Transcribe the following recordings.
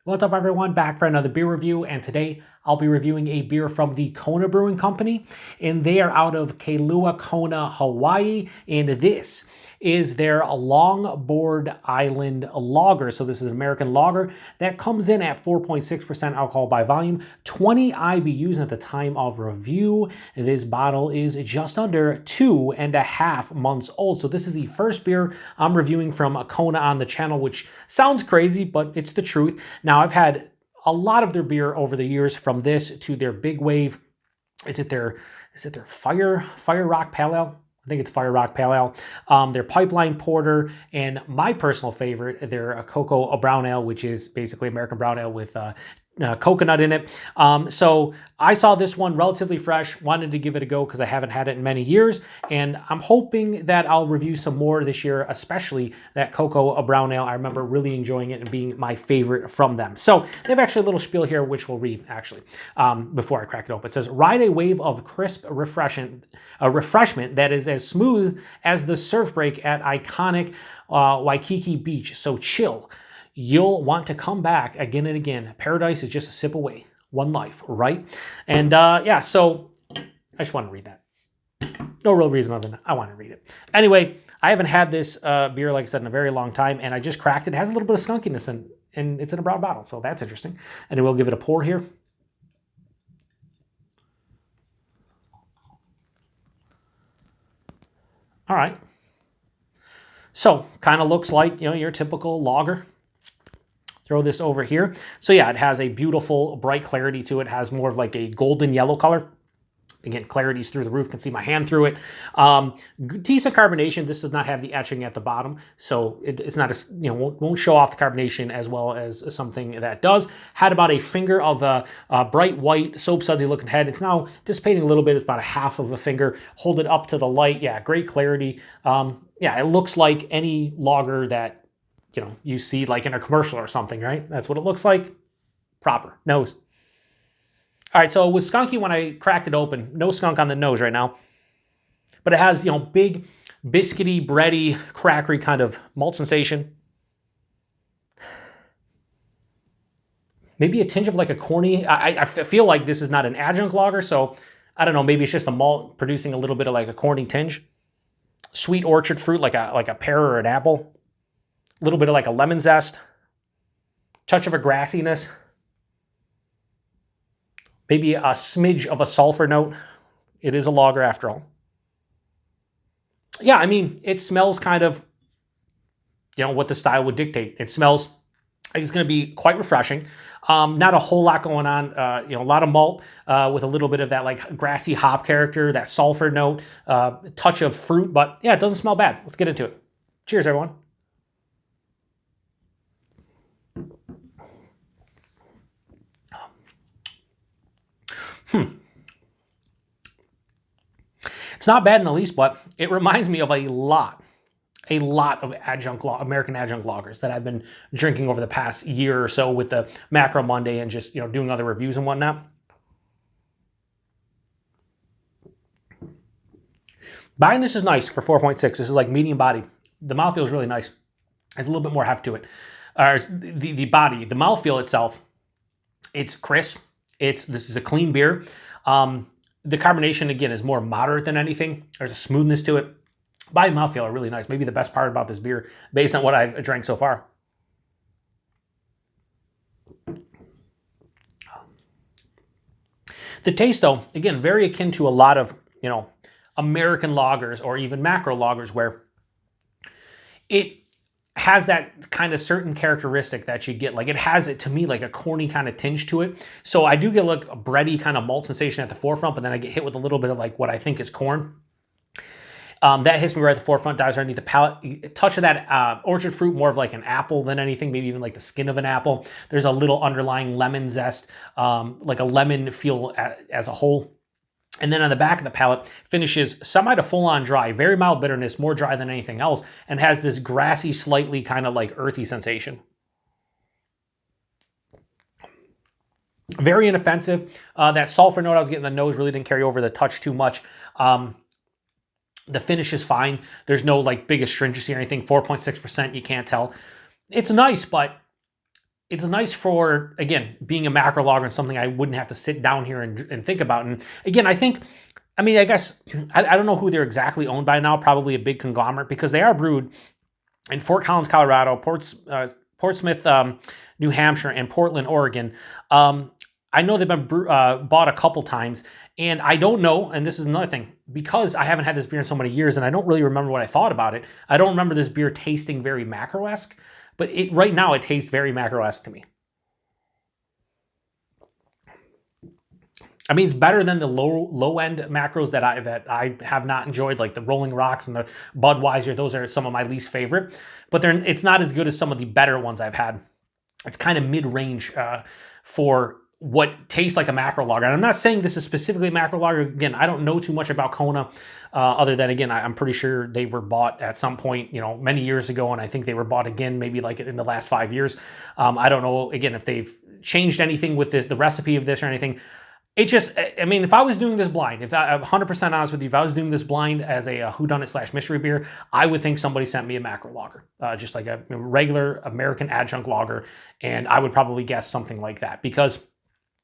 What's up, everyone? Back for another beer review, and today I'll be reviewing a beer from the Kona Brewing Company, and they are out of Kailua-Kona, Hawaii, and this is their Longboard Island Lager. So this is an American lager that comes in at 4.6% alcohol by volume, 20 IBUs at the time of review. This bottle is just under 2.5 months old. So this is the first beer I'm reviewing from Kona on the channel, which sounds crazy, but it's the truth. Now, I've had a lot of their beer over the years, from this to their Big Wave. Is it their Fire Rock Pale Ale? I think it's Fire Rock Pale Ale, their Pipeline Porter, and my personal favorite, their Cocoa Brown Ale, which is basically American brown ale with coconut in it. So I saw this one relatively fresh, wanted to give it a go because I haven't had it in many years, and I'm hoping that I'll review some more this year, especially that Cocoa Brown Ale. I remember really enjoying it and being my favorite from them. So they have actually a little spiel here, which we'll read actually before I crack it open. It says, "Ride a wave of crisp refreshment that is as smooth as the surf break at iconic Waikiki Beach. So chill. You'll want to come back again and again. Paradise is just a sip away. One life," right? And yeah, so I just want to read that. No real reason other than I want to read it. Anyway, I haven't had this beer, like I said, in a very long time, and I just cracked it. It has a little bit of skunkiness, and it's in a brown bottle, so that's interesting. And we'll give it a pour here. All right. So, kind of looks like, your typical lager. Throw this over here. So yeah, it has a beautiful bright clarity to it. It has more of like a golden yellow color. Again, clarity's through the roof. Can see my hand through it. Decent carbonation. This does not have the etching at the bottom, so it's not as, won't show off the carbonation as well as something that does. Had about a finger of a bright white soap sudsy looking head. It's now dissipating a little bit. It's about a half of a finger. Hold it up to the light. Yeah, great clarity. Yeah, it looks like any lager that you see like in a commercial or something, right? That's what it looks like. Proper nose. All right, so it was skunky when I cracked it open. No skunk on the nose right now, but it has, big biscuity, bready, crackery kind of malt sensation. Maybe a tinge of like a corny. I feel like this is not an adjunct lager, so I don't know. Maybe it's just a malt producing a little bit of like a corny tinge. Sweet orchard fruit, like a pear or an apple. A little bit of like a lemon zest, touch of a grassiness, maybe a smidge of a sulfur note. It is a lager after all. Yeah, I mean, it smells kind of, what the style would dictate. It smells like it's going to be quite refreshing. Not a whole lot going on. A lot of malt with a little bit of that like grassy hop character, that sulfur note, touch of fruit. But yeah, it doesn't smell bad. Let's get into it. Cheers, everyone. It's not bad in the least, but it reminds me of a lot of American adjunct lagers that I've been drinking over the past year or so with the Macro Monday and just, doing other reviews and whatnot. Buying this is nice for 4.6. This is like medium body. The mouthfeel is really nice. There's a little bit more heft to it. The body, the mouthfeel itself, it's crisp. This is a clean beer. The carbonation, again, is more moderate than anything. There's a smoothness to it. Body and mouthfeel are really nice. Maybe the best part about this beer, based on what I've drank so far. The taste, though, again, very akin to a lot of, American lagers or even macro lagers, where it has that kind of certain characteristic that you get. Like, it has, to me, like a corny kind of tinge to it. So I do get like a bready kind of malt sensation at the forefront, but then I get hit with a little bit of like what I think is corn. That hits me right at the forefront, dives underneath the palate. A touch of that orchard fruit, more of like an apple than anything, maybe even like the skin of an apple. There's a little underlying lemon zest, like a lemon feel as a whole. And then on the back of the palate, finishes semi to full-on dry, very mild bitterness, more dry than anything else, and has this grassy, slightly kind of like earthy sensation. Very inoffensive. That sulfur note I was getting in the nose really didn't carry over the touch too much. The finish is fine. There's no like big astringency or anything. 4.6%, you can't tell. It's nice, but it's nice for, again, being a macro lager and something I wouldn't have to sit down here and think about. And again, I guess, I don't know who they're exactly owned by now, probably a big conglomerate, because they are brewed in Fort Collins, Colorado, Portsmouth, New Hampshire, and Portland, Oregon. I know they've been bought a couple times, and I don't know, and this is another thing, because I haven't had this beer in so many years, and I don't really remember what I thought about it. I don't remember this beer tasting very macro-esque, but right now it tastes very macro-esque to me. I mean, it's better than the low end macros that I have not enjoyed, like the Rolling Rocks and the Budweiser. Those are some of my least favorite, but it's not as good as some of the better ones I've had. It's kind of mid-range for what tastes like a macro lager. And I'm not saying this is specifically a macro lager. Again, I don't know too much about Kona, other than, again, I'm pretty sure they were bought at some point, many years ago, and I think they were bought again maybe like in the last 5 years. I don't know, again, if they've changed anything with the recipe of this or anything. It just, I mean, if I was doing this blind, if I'm 100% honest with you, if I was doing this blind as a whodunit / mystery beer, I would think somebody sent me a macro lager, just like a regular American adjunct lager, and I would probably guess something like that, because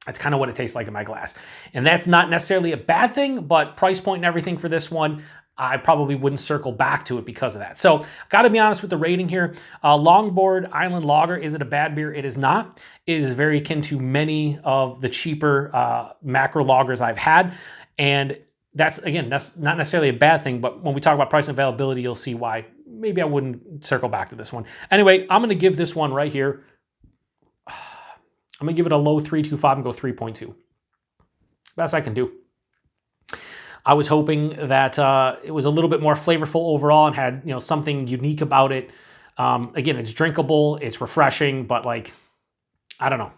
that's kind of what it tastes like in my glass. And that's not necessarily a bad thing, but price point and everything for this one, I probably wouldn't circle back to it because of that. So, got to be honest with the rating here. Longboard Island Lager, is it a bad beer? It is not. It is very akin to many of the cheaper macro lagers I've had. And that's not necessarily a bad thing, but when we talk about price and availability, you'll see why maybe I wouldn't circle back to this one. Anyway, I'm going to give this one right here, I'm going to give it a low 3.25 and go 3.2. Best I can do. I was hoping that it was a little bit more flavorful overall and had, something unique about it. Again, it's drinkable, it's refreshing, but I don't know.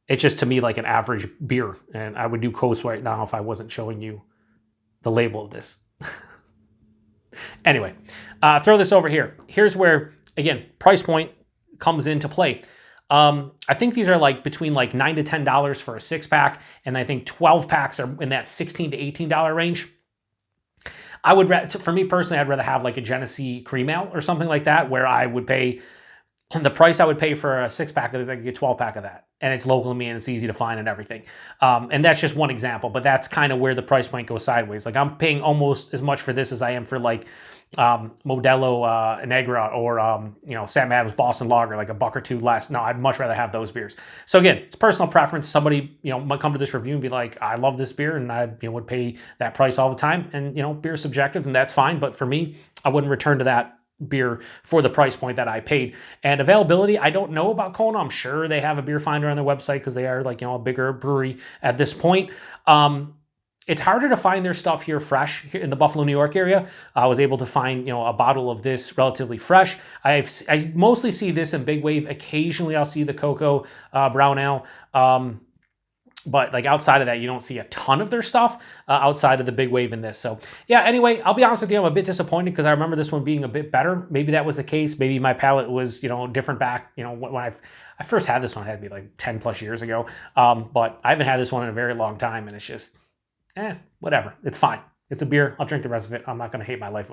It's just, to me, like an average beer. And I would do Coast right now if I wasn't showing you the label of this. Anyway, throw this over here. Here's where, again, price point comes into play. I think these are between $9 to $10 for a 6-pack, and I think 12 packs are in that $16 to $18 range. I would, for me personally, I'd rather have a Genesee Cream Ale or something like that, where I would pay, and the price I would pay for a 6-pack is I could get a 12-pack of that, and it's local to me and it's easy to find and everything. And that's just one example, but that's kind of where the price point goes sideways. I'm paying almost as much for this as I am for Modelo Negra or Sam Adams Boston Lager, a buck or two less. No, I'd much rather have those beers. So again, it's personal preference. Somebody might come to this review and be like, I love this beer, and I would pay that price all the time. And beer is subjective, and that's fine. But for me, I wouldn't return to that beer for the price point that I paid. And availability, I don't know about Kona. I'm sure they have a beer finder on their website because they are a bigger brewery at this point. It's harder to find their stuff here fresh here in the Buffalo, New York area. I was able to find, a bottle of this relatively fresh. I mostly see this in Big Wave. Occasionally I'll see the Cocoa Brown Ale. But outside of that, you don't see a ton of their stuff outside of the Big Wave in this. So yeah, anyway, I'll be honest with you, I'm a bit disappointed because I remember this one being a bit better. Maybe that was the case. Maybe my palate was, different back, when I first had this one, it had to be 10 plus years ago. But I haven't had this one in a very long time, and it's just, whatever. It's fine. It's a beer. I'll drink the rest of it. I'm not going to hate my life.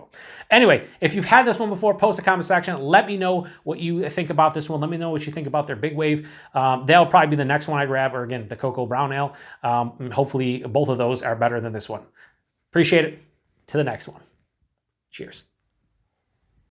Anyway, if you've had this one before, post a comment section. Let me know what you think about this one. Let me know what you think about their Big Wave. They'll probably be the next one I grab, or again, the Cocoa Brown Ale. And hopefully both of those are better than this one. Appreciate it. To the next one. Cheers.